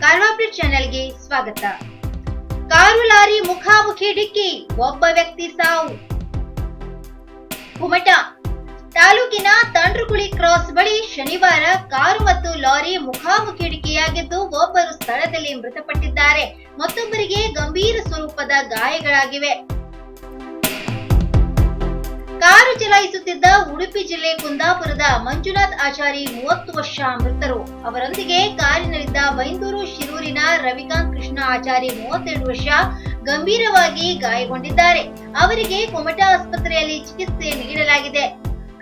Karwa update ಚಾನೆಲ್ಗೆ ಸ್ವಾಗತ. Car lorry ಮುಖಾಮುಖಿ ಡಿಕ್ಕಿ, ಒಬ್ಬ ವ್ಯಕ್ತಿ ಸಾವು. ಕುಮಟಾ ತಾಲೂಕಿನ ತಂಡ್ರಕುಳಿ ಕ್ರಾಸ್ ಬಳಿ ಶನಿವಾರ ಕಾರು ಮತ್ತು ಲಾರಿ ಮುಖಾಮುಖಿ ಡಿಕ್ಕಿಯಾಗಿದ್ದು ಒಬ್ಬರು ಸ್ಥಳದಲ್ಲಿ ಮೃತಪಟ್ಟಿದ್ದಾರೆ, ಮತ್ತೊಬ್ಬರಿಗೆ ಗಂಭೀರ ಸ್ವರೂಪದ ಗಾಯಗಳಾಗಿವೆ. ಕಾರು ಚಲಾಯಿಸುತ್ತಿದ್ದ ಉಡುಪಿ ಜಿಲ್ಲೆ ಕುಂದಾಪುರದ ಮಂಜುನಾಥ್ ಆಚಾರಿ 30 ವರ್ಷ ಮೃತರು. ಅವರೊಂದಿಗೆ ಕಾರಿನಲ್ಲಿದ್ದ ಬೈಂದೂರು ಶಿರೂರಿನ ರವಿಕಾಂತ್ ಕೃಷ್ಣ ಆಚಾರಿ 32 ವರ್ಷ ಗಂಭೀರವಾಗಿ ಗಾಯಗೊಂಡಿದ್ದಾರೆ. ಅವರಿಗೆ ಕುಮಟಾ ಆಸ್ಪತ್ರೆಯಲ್ಲಿ ಚಿಕಿತ್ಸೆ ನೀಡಲಾಗಿದೆ.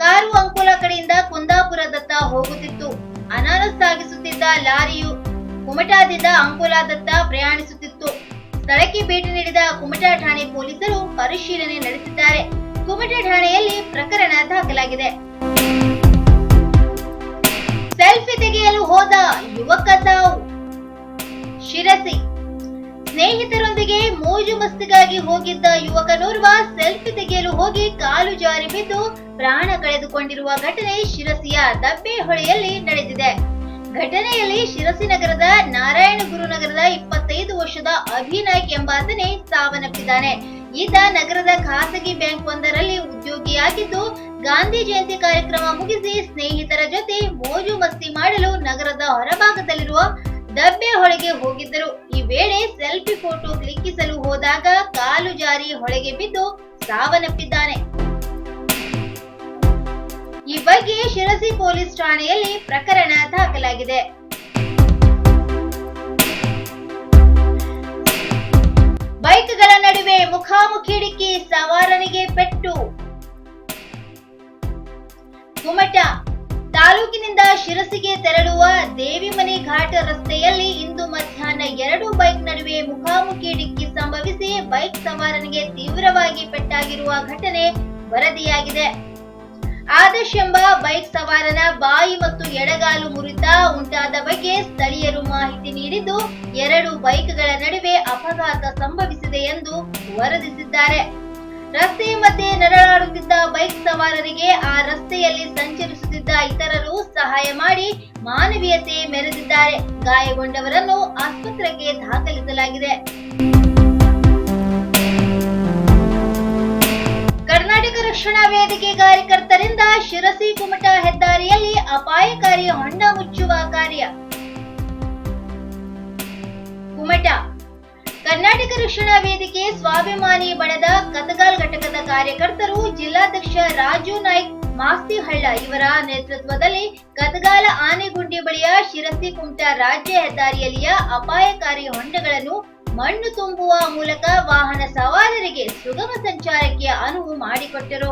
ಕಾರು ಅಂಕೋಲಾ ಕಡೆಯಿಂದ ಕುಂದಾಪುರದತ್ತ ಹೋಗುತ್ತಿತ್ತು. ಅನಾನಸ್ ಸಾಗಿಸುತ್ತಿದ್ದ ಲಾರಿಯು ಕುಮಟಾದಿಂದ ಅಂಕೋಲಾದತ್ತ ಪ್ರಯಾಣಿಸುತ್ತಿತ್ತು. ಸ್ಥಳಕ್ಕೆ ಭೇಟಿ ನೀಡಿದ ಕುಮಟಾ ಠಾಣೆ ಪೊಲೀಸರು ಪರಿಶೀಲನೆ ನಡೆಸಿದ್ದಾರೆ. ಕುಮಟಾ ಠಾಣೆಯಲ್ಲಿ ಪ್ರಕರಣ ದಾಖಲಾಗಿದೆ. ಸೆಲ್ಫಿ ತೆಗೆಯಲು ಹೋದ ಯುವಕ ಸಾವು. ಶಿರಸಿ ಸ್ನೇಹಿತರೊಂದಿಗೆ ಮೋಜು ಮಸ್ತಿಗಾಗಿ ಹೋಗಿದ್ದ ಯುವಕನೋರ್ವ ಸೆಲ್ಫಿ ತೆಗೆಯಲು ಹೋಗಿ ಕಾಲು ಜಾರಿ ಬಿದ್ದು ಪ್ರಾಣ ಕಳೆದುಕೊಂಡಿರುವ ಘಟನೆ ಶಿರಸಿಯ ದಬ್ಬೆಹೊಳೆಯಲ್ಲಿ ನಡೆದಿದೆ. ಘಟನೆಯಲ್ಲಿ ಶಿರಸಿ ನಗರದ ನಾರಾಯಣಗುರು ನಗರದ 25 ವರ್ಷದ ಅಭಿನಾಯ್ಕ್ ಎಂಬಾತನೇ ಸಾವನ್ನಪ್ಪಿದ್ದಾನೆ. ಈತ ನಗರದ ಖಾಸಗಿ ಬ್ಯಾಂಕ್ ಒಂದರಲ್ಲಿ ಉದ್ಯೋಗಿಯಾಗಿದ್ದು, ಗಾಂಧಿ ಜಯಂತಿ ಕಾರ್ಯಕ್ರಮ ಮುಗಿಸಿ ಸ್ನೇಹಿತರ ಜೊತೆ ಮೋಜು ಮಸ್ತಿ ಮಾಡಲು ನಗರದ ಹೊರಭಾಗದಲ್ಲಿರುವ ದಬ್ಬೆಹೊಳೆಗೆ ಹೋಗಿದ್ದರು. ಈ ವೇಳೆ ಸೆಲ್ಫಿ ಫೋಟೋ ಕ್ಲಿಕ್ಕಿಸಲು ಹೋದಾಗ ಕಾಲು ಜಾರಿ ಹೊಳೆಗೆ ಬಿದ್ದು ಸಾವನ್ನಪ್ಪಿದ್ದಾನೆ. ಈ ಬಗ್ಗೆ ಶಿರಸಿ ಪೊಲೀಸ್ ಠಾಣೆಯಲ್ಲಿ ಪ್ರಕರಣ ದಾಖಲಾಗಿದೆ. ಬೈಕ್ಗಳ ನಡುವೆ ಮುಖಾಮುಖಿ ಡಿಕ್ಕಿ, ಸವಾರನಿಗೆ ಪೆಟ್ಟು. ಕುಮಟಾ ತಾಲೂಕಿನಿಂದ ಶಿರಸಿಗೆ ತೆರಳುವ ದೇವಿಮನೆ ಘಾಟ್ ರಸ್ತೆಯಲ್ಲಿ ಇಂದು ಮಧ್ಯಾಹ್ನ 2 ಬೈಕ್ ನಡುವೆ ಮುಖಾಮುಖಿ ಡಿಕ್ಕಿ ಸಂಭವಿಸಿ ಬೈಕ್ ಸವಾರನಿಗೆ ತೀವ್ರವಾಗಿ ಪೆಟ್ಟಾಗಿರುವ ಘಟನೆ ವರದಿಯಾಗಿದೆ. ಆದರ್ಶ್ ಎಂಬ ಬೈಕ್ ಸವಾರನ ಬಾಯಿ ಮತ್ತು ಎಡಗಾಲು ಮುರಿತ ಉಂಟಾದ ಬಗ್ಗೆ ಸ್ಥಳೀಯರು ಮಾಹಿತಿ ನೀಡಿದ್ದು, 2 ಬೈಕ್ಗಳ ನಡುವೆ ಅಪಘಾತ ಸಂಭವಿಸಿದೆ ಎಂದು ವರದಿಸಿದ್ದಾರೆ. ರಸ್ತೆಯ ಮಧ್ಯೆ ನರಳಾಡುತ್ತಿದ್ದ ಬೈಕ್ ಸವಾರರಿಗೆ ಆ ರಸ್ತೆಯಲ್ಲಿ ಸಂಚರಿಸುತ್ತಿದ್ದ ಇತರರು ಸಹಾಯ ಮಾಡಿ ಮಾನವೀಯತೆ ಮೆರೆದಿದ್ದಾರೆ. ಗಾಯಗೊಂಡವರನ್ನು ಆಸ್ಪತ್ರೆಗೆ ದಾಖಲಿಸಲಾಗಿದೆ. ಕರ್ನಾಟಕ ರಕ್ಷಣಾ ವೇದಿಕೆ ಕಾರ್ಯಕರ್ತರಿಂದ ಶಿರಸಿ ಕುಮಟಾ ಹೆದ್ದಾರಿಯಲ್ಲಿ ಅಪಾಯಕಾರಿ ಹೊಂಡ ಮುಚ್ಚುವ ಕಾರ್ಯ. ಕುಮಟಾ ಕರ್ನಾಟಕ ರಕ್ಷಣಾ ವೇದಿಕೆ ಸ್ವಾಭಿಮಾನಿ ಬಣದ ಕತಗಾಲ್ ಘಟಕದ ಕಾರ್ಯಕರ್ತರು ಜಿಲ್ಲಾಧ್ಯಕ್ಷ ರಾಜು ನಾಯ್ಕ್ ಮಾಸ್ತಿಹಳ್ಳ ಇವರ ನೇತೃತ್ವದಲ್ಲಿ ಕತಗಾಲ ಆನೆಗುಂಡಿ ಬಳಿಯ ಶಿರಸಿ ಕುಮಟಾ ರಾಜ್ಯ ಹೆದ್ದಾರಿಯಲ್ಲಿಯ ಅಪಾಯಕಾರಿ ಹೊಂಡಗಳನ್ನು ಮಣ್ಣು ತುಂಬುವ ಮೂಲಕ ವಾಹನ ಸವಾರರಿಗೆ ಸುಗಮ ಸಂಚಾರಕ್ಕೆ ಅನುವು ಮಾಡಿಕೊಟ್ಟರು.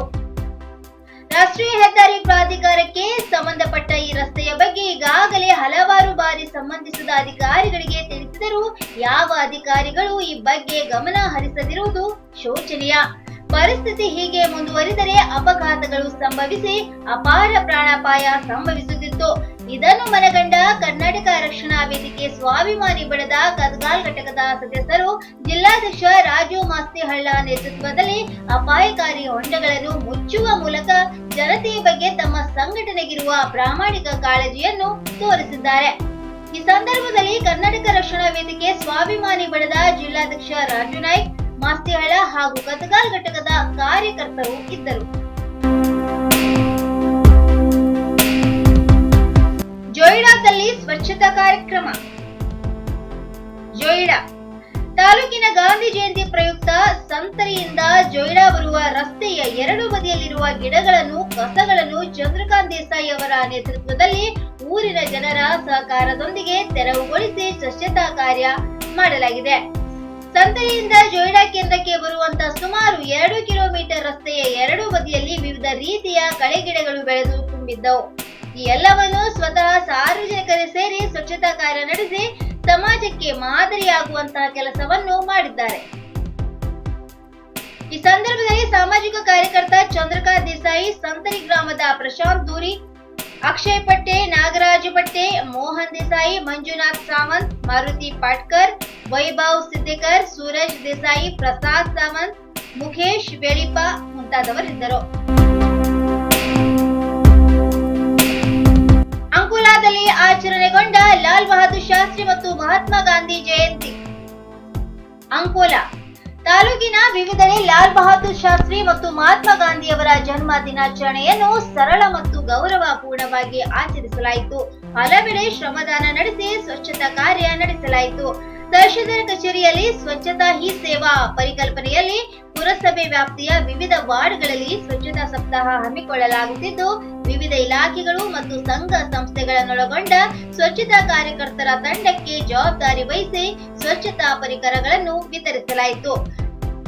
ರಾಷ್ಟ್ರೀಯ ಹೆದ್ದಾರಿ ಪ್ರಾಧಿಕಾರಕ್ಕೆ ಸಂಬಂಧಪಟ್ಟ ಈ ರಸ್ತೆಯ ಬಗ್ಗೆ ಈಗಾಗಲೇ ಹಲವಾರು ಬಾರಿ ಸಂಬಂಧಿಸಿದ ಅಧಿಕಾರಿಗಳಿಗೆ ತಿಳಿಸಿದರೂ ಯಾವ ಅಧಿಕಾರಿಗಳು ಈ ಬಗ್ಗೆ ಗಮನ ಹರಿಸದಿರುವುದು ಶೋಚನೀಯ. ಪರಿಸ್ಥಿತಿ ಹೀಗೆ ಮುಂದುವರಿದರೆ ಅಪಘಾತಗಳು ಸಂಭವಿಸಿ ಅಪಾರ ಪ್ರಾಣಾಪಾಯ ಸಂಭವಿಸುತ್ತಿತ್ತು. ಇದನ್ನು ಮನಗಂಡ ಕರ್ನಾಟಕ ರಕ್ಷಣಾ ವೇದಿಕೆ ಸ್ವಾಭಿಮಾನಿ ಬಣದ ಕತಗಾಲ್ ಘಟಕದ ಸದಸ್ಯರು ಜಿಲ್ಲಾಧ್ಯಕ್ಷ ರಾಜು ಮಾಸ್ತಿಹಳ್ಳ ನೇತೃತ್ವದಲ್ಲಿ ಅಪಾಯಕಾರಿ ಹೊಂಡಗಳನ್ನು ಮುಚ್ಚುವ ಮೂಲಕ ಜನತೆಯ ಬಗ್ಗೆ ತಮ್ಮ ಸಂಘಟನೆಗಿರುವ ಪ್ರಾಮಾಣಿಕ ಕಾಳಜಿಯನ್ನು ತೋರಿಸಿದ್ದಾರೆ. ಈ ಸಂದರ್ಭದಲ್ಲಿ ಕರ್ನಾಟಕ ರಕ್ಷಣಾ ವೇದಿಕೆ ಸ್ವಾಭಿಮಾನಿ ಬಣದ ಜಿಲ್ಲಾಧ್ಯಕ್ಷ ರಾಜು ನಾಯ್ಕ್ ಮಾಸ್ತಿಹಳ್ಳ ಹಾಗೂ ಕತಗಾಲ್ ಘಟಕದ ಕಾರ್ಯಕರ್ತರು ಇದ್ದರು. ಜೊಯ್ಡಾದಲ್ಲಿ ಸ್ವಚ್ಛತಾ ಕಾರ್ಯಕ್ರಮ. ಜೊಯ್ಡಾ ತಾಲೂಕಿನ ಗಾಂಧಿ ಜಯಂತಿ ಪ್ರಯುಕ್ತ ಸಂತರಿಯಿಂದ ಜೊಯ್ಡಾ ಬರುವ ರಸ್ತೆಯ 2 ಬದಿಯಲ್ಲಿರುವ ಗಿಡಗಳನ್ನು, ಕಸಗಳನ್ನು ಚಂದ್ರಕಾಂತ್ ದೇಸಾಯಿ ಅವರ ನೇತೃತ್ವದಲ್ಲಿ ಊರಿನ ಜನರ ಸಹಕಾರದೊಂದಿಗೆ ತೆರವುಗೊಳಿಸಿ ಸ್ವಚ್ಛತಾ ಕಾರ್ಯ ಮಾಡಲಾಗಿದೆ. ಸಂತರಿಯಿಂದ ಜೊಯ್ಡಾ ಕೇಂದ್ರಕ್ಕೆ ಬರುವಂತಹ ಸುಮಾರು 2 ಕಿಲೋಮೀಟರ್ ರಸ್ತೆಯ 2 ಬದಿಯಲ್ಲಿ ವಿವಿಧ ರೀತಿಯ ಕಳೆಗಿಡಗಳು ಬೆಳೆದು ತುಂಬಿದ್ದವು. ಈ ಎಲ್ಲವನ್ನು ಸ್ವತಃ ಸಾರ್ವಜನಿಕರೇ ಸೇರಿ ಸ್ವಚ್ಛತಾ ಕಾರ್ಯ ನಡೆಸಿ ಸಮಾಜಕ್ಕೆ ಮಾದರಿಯಾಗುವಂತಹ ಕೆಲಸವನ್ನು ಮಾಡಿದ್ದಾರೆ. ಈ ಸಂದರ್ಭದಲ್ಲಿ ಸಾಮಾಜಿಕ ಕಾರ್ಯಕರ್ತ ಚಂದ್ರಕಾಂತ್ ದೇಸಾಯಿ, ಸಂತರಿ ಗ್ರಾಮದ ಪ್ರಶಾಂತ್ ದೂರಿ, ಅಕ್ಷಯ್ ಪಟ್ಟೆ, ನಾಗರಾಜ ಪಟ್ಟೆ, ಮೋಹನ್ ದೇಸಾಯಿ, ಮಂಜುನಾಥ್ ಸಾವಂತ್, ಮಾರುತಿ ಪಾಟ್ಕರ್, ವೈಭವ್ ಸಿದ್ದೇಕರ್, ಸೂರಜ್ ದೇಸಾಯಿ, ಪ್ರಸಾದ್ ಸಾವಂತ್, ಮುಖೇಶ್ ಬೆಳಿಪ ಮುಂತಾದವರಿದ್ದರು. ಅಂಕೋಲಾದಲ್ಲಿ ಆಚರಣೆಗೊಂಡ ಲಾಲ್ ಬಹದ್ದೂರ್ ಶಾಸ್ತ್ರಿ ಮತ್ತು ಮಹಾತ್ಮ ಗಾಂಧಿ ಜಯಂತಿ. ಅಂಕೋಲಾ ತಾಲೂಕಿನ ವಿವಿಧೆಡೆ ಲಾಲ್ ಬಹದ್ದೂರ್ ಶಾಸ್ತ್ರಿ ಮತ್ತು ಮಹಾತ್ಮ ಗಾಂಧಿಯವರ ಜನ್ಮ ದಿನಾಚರಣೆಯನ್ನು ಸರಳ ಮತ್ತು ಗೌರವಪೂರ್ಣವಾಗಿ ಆಚರಿಸಲಾಯಿತು. ಹಲವೆಡೆ ಶ್ರಮದಾನ ನಡೆಸಿ ಸ್ವಚ್ಛತಾ ಕಾರ್ಯ ನಡೆಸಲಾಯಿತು. ತಹಶೀಲ್ದಾರ್ ಕಚೇರಿಯಲ್ಲಿ ಸ್ವಚ್ಛತಾ ಹಿ ಸೇವಾ ಪರಿಕಲ್ಪನೆಯಲ್ಲಿ ಪುರಸಭೆ ವ್ಯಾಪ್ತಿಯ ವಿವಿಧ ವಾರ್ಡ್ಗಳಲ್ಲಿ ಸ್ವಚ್ಛತಾ ಸಪ್ತಾಹ ಹಮ್ಮಿಕೊಳ್ಳಲಾಗುತ್ತಿದ್ದು, ವಿವಿಧ ಇಲಾಖೆಗಳು ಮತ್ತು ಸಂಘ ಸಂಸ್ಥೆಗಳನ್ನೊಳಗೊಂಡ ಸ್ವಚ್ಛತಾ ಕಾರ್ಯಕರ್ತರ ತಂಡಕ್ಕೆ ಜವಾಬ್ದಾರಿ ವಹಿಸಿ ಸ್ವಚ್ಛತಾ ಪರಿಕರಗಳನ್ನು ವಿತರಿಸಲಾಯಿತು.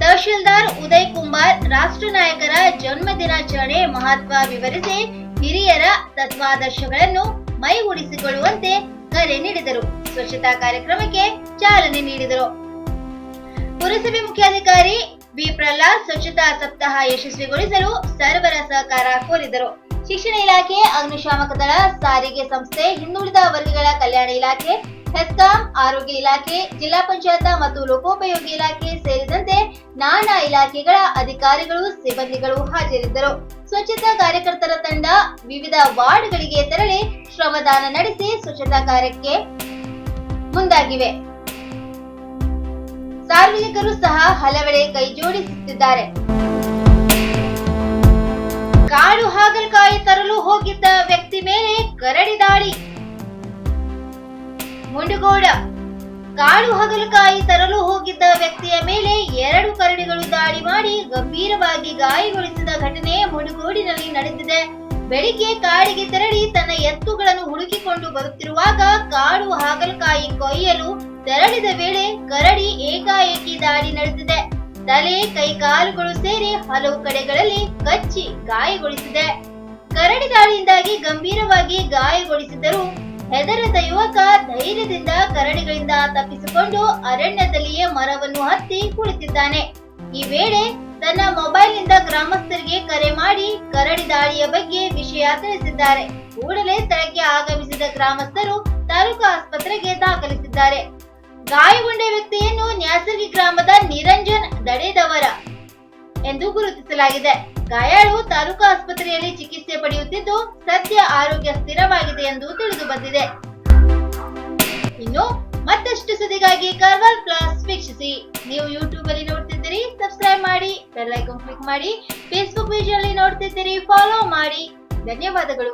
ತಹಶೀಲ್ದಾರ್ ಉದಯ್ ಕುಮಾರ್ ರಾಷ್ಟ್ರ ನಾಯಕರ ಜನ್ಮ ದಿನಾಚರಣೆ ಮಹತ್ವ ವಿವರಿಸಿ ಹಿರಿಯರ ತತ್ವಾದರ್ಶಗಳನ್ನು ಮೈಗೂಡಿಸಿಕೊಳ್ಳುವಂತೆ ಕರೆ ನೀಡಿದರು. ಸ್ವಚ್ಛತಾ ಕಾರ್ಯಕ್ರಮಕ್ಕೆ ಚಾಲನೆ ನೀಡಿದರು. ಪುರಸಭೆ ಮುಖ್ಯಾಧಿಕಾರಿ ಬಿ ಪ್ರಹ್ಲಾದ್ ಸ್ವಚ್ಛತಾ ಸಪ್ತಾಹ ಯಶಸ್ವಿಗೊಳಿಸಲು ಸರ್ವರ ಸಹಕಾರ ಕೋರಿದರು. ಶಿಕ್ಷಣ ಇಲಾಖೆ, ಅಗ್ನಿಶಾಮಕ ದಳ, ಸಾರಿಗೆ ಸಂಸ್ಥೆ, ಹಿಂದುಳಿದ ವರ್ಗಗಳ ಕಲ್ಯಾಣ ಇಲಾಖೆ, ಹೆಸ್ಕಾಂ, ಆರೋಗ್ಯ ಇಲಾಖೆ, ಜಿಲ್ಲಾ ಪಂಚಾಯತ್ ಮತ್ತು ಲೋಕೋಪಯೋಗಿ ಇಲಾಖೆ ಸೇರಿದಂತೆ ನಾನಾ ಇಲಾಖೆಗಳ ಅಧಿಕಾರಿಗಳು, ಸಿಬ್ಬಂದಿಗಳು ಹಾಜರಿದ್ದರು. ಸ್ವಚ್ಛತಾ ಕಾರ್ಯಕರ್ತರ ತಂಡ ವಿವಿಧ ವಾರ್ಡ್ಗಳಿಗೆ ತೆರಳಿ ಶ್ರಮದಾನ ನಡೆಸಿ ಸ್ವಚ್ಛತಾ ಕಾರ್ಯಕ್ಕೆ ಮುಂದಾಗಿವೆ. ಸಾರ್ವಜನಿಕರು ಸಹ ಹಲವೆಡೆ ಕೈ ಜೋಡಿಸುತ್ತಿದ್ದಾರೆ. ಕಾಡು ಹಾಗಲಕಾಯಿ ತರಲು ಹೋಗಿದ್ದ ವ್ಯಕ್ತಿ ಮೇಲೆ ಕರಡಿ ದಾಳಿ. ಮುಂಡಗೋಡ ಕಾಡು ಹಾಗಲಕಾಯಿ ತರಲು ಹೋಗಿದ್ದ ವ್ಯಕ್ತಿಯ ಮೇಲೆ 2 ಕರಡಿಗಳು ದಾಳಿ ಮಾಡಿ ಗಂಭೀರವಾಗಿ ಗಾಯಗೊಳಿಸಿದ ಘಟನೆ ಮುಂಡಗೋಡಿನಲ್ಲಿ ನಡೆದಿದೆ. ಬೆಳಿಗ್ಗೆ ಕಾಡಿಗೆ ತೆರಳಿ ತನ್ನ ಎತ್ತುಗಳನ್ನು ಹುಡುಕಿಕೊಂಡು ಬರುತ್ತಿರುವಾಗ ಕಾಡು ಹಾಗಲಕಾಯಿ ಕೊಯ್ಯಲು ತೆರಳಿದ ವೇಳೆ ಕರಡಿ ಏಕಾಏಕಿ ದಾಳಿ ನಡೆದಿದೆ. ತಲೆ, ಕೈ, ಕಾಲುಗಳು ಸೇರಿ ಹಲವು ಕಡೆಗಳಲ್ಲಿ ಕಚ್ಚಿ ಗಾಯಗೊಳಿಸಿದೆ. ಕರಡಿ ದಾಳಿಯಿಂದಾಗಿ ಗಂಭೀರವಾಗಿ ಗಾಯಗೊಳಿಸಿದ್ದರೂ ಹೆದರದ ಯುವಕ ಧೈರ್ಯದಿಂದ ಕರಡಿಗಳಿಂದ ತಪ್ಪಿಸಿಕೊಂಡು ಅರಣ್ಯದಲ್ಲಿಯೇ ಮರವನ್ನು ಹತ್ತಿ ಕುಳಿತಿದ್ದಾನೆ. ಈ ವೇಳೆ ತನ್ನ ಮೊಬೈಲ್ನಿಂದ ಗ್ರಾಮಸ್ಥರಿಗೆ ಕರೆ ಮಾಡಿ ಕರಡಿ ದಾಳಿಯ ಬಗ್ಗೆ ವಿಷಯ ತಿಳಿಸಿದ್ದಾರೆ. ಕೂಡಲೇ ಸ್ಥಳಕ್ಕೆ ಆಗಮಿಸಿದ ಗ್ರಾಮಸ್ಥರು ತಾಲೂಕು ಆಸ್ಪತ್ರೆಗೆ ದಾಖಲಿಸಿದ್ದಾರೆ. ಗಾಯಗೊಂಡ ವ್ಯಕ್ತಿಯನ್ನು ನ್ಯಾಸರ್ಗಿ ಗ್ರಾಮದ ನಿರಂಜನ್ ದಡೇದವರ ಎಂದು ಗುರುತಿಸಲಾಗಿದೆ. ಗಾಯಾಳು ತಾಲೂಕು ಆಸ್ಪತ್ರೆಯಲ್ಲಿ ಚಿಕಿತ್ಸೆ ಪಡೆಯುತ್ತಿದ್ದು ಸದ್ಯ ಆರೋಗ್ಯ ಸ್ಥಿರವಾಗಿದೆ ಎಂದು ತಿಳಿದು ಬಂದಿದೆ. ಇನ್ನು ಮತ್ತಷ್ಟು ಸುದ್ದಿಗಾಗಿ ಕಾರ್ವಾರ್ ಪ್ಲಸ್ ವೀಕ್ಷಿಸಿ. ನೀವು ಯೂಟ್ಯೂಬ್ ಅಲ್ಲಿ ನೋಡ್ತಿದ್ದೀರಿ, ಸಬ್ಸ್ಕ್ರೈಬ್ ಮಾಡಿ, ಬೆಲ್ ಐಕಾನ್ ಕ್ಲಿಕ್ ಮಾಡಿ. ಫೇಸ್ಬುಕ್ ಪೇಜ್ ಅಲ್ಲಿ ನೋಡ್ತಿದ್ದೀರಿ, ಫಾಲೋ ಮಾಡಿ. ಧನ್ಯವಾದಗಳು.